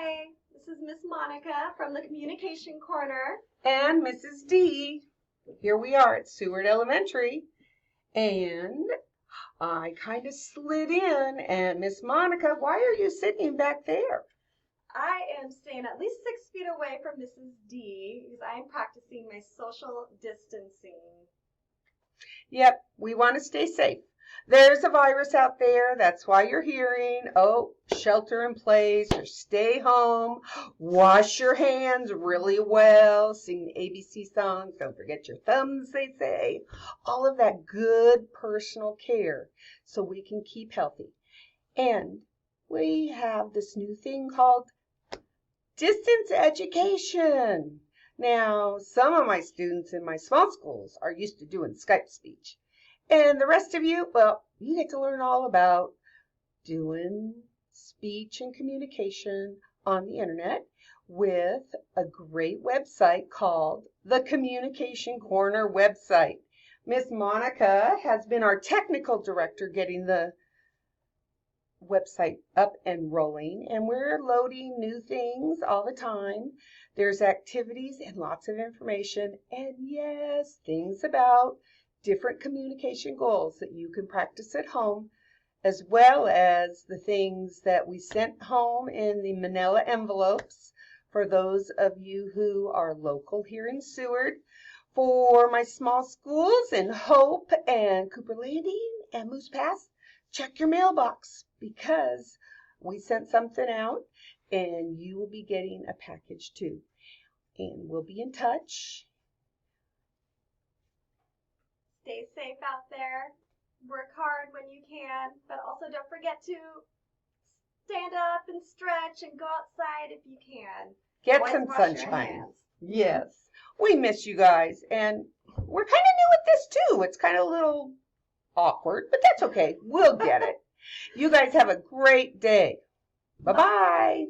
Hi, this is Miss Monica from the Communication Corner. And Mrs. D. Here we are at Seward Elementary. And I kind of slid in. And Miss Monica, why are you sitting back there? I am staying at least 6 feet away from Mrs. D because I am practicing my social distancing. Yep, we want to stay safe. There's a virus out there. That's why you're hearing, oh, shelter in place or stay home. Wash your hands really well. Sing the ABC songs. Don't forget your thumbs, they say. All of that good personal care so we can keep healthy. And we have this new thing called distance education. Now, some of my students in my small schools are used to doing Skype speech. And the rest of you, well, you get to learn all about doing speech and communication on the internet with a great website called the Communication Corner website. Miss Monica has been our technical director getting the website up and rolling, and we're loading new things all the time. There's activities and lots of information, and yes, things about different communication goals that you can practice at home, as well as the things that we sent home in the manila envelopes for those of you who are local here in Seward. For my small schools in Hope and Cooper Landing and Moose Pass, check your mailbox because we sent something out and you will be getting a package too. And we'll be in touch. Stay safe out there. Work hard when you can, but also don't forget to stand up and stretch and go outside if you can. Get Always some wash your sunshine. hands. Yes. We miss you guys, and we're kind of new at this too. It's kind of a little awkward, but that's okay. We'll get it. You guys have a great day. Bye-bye.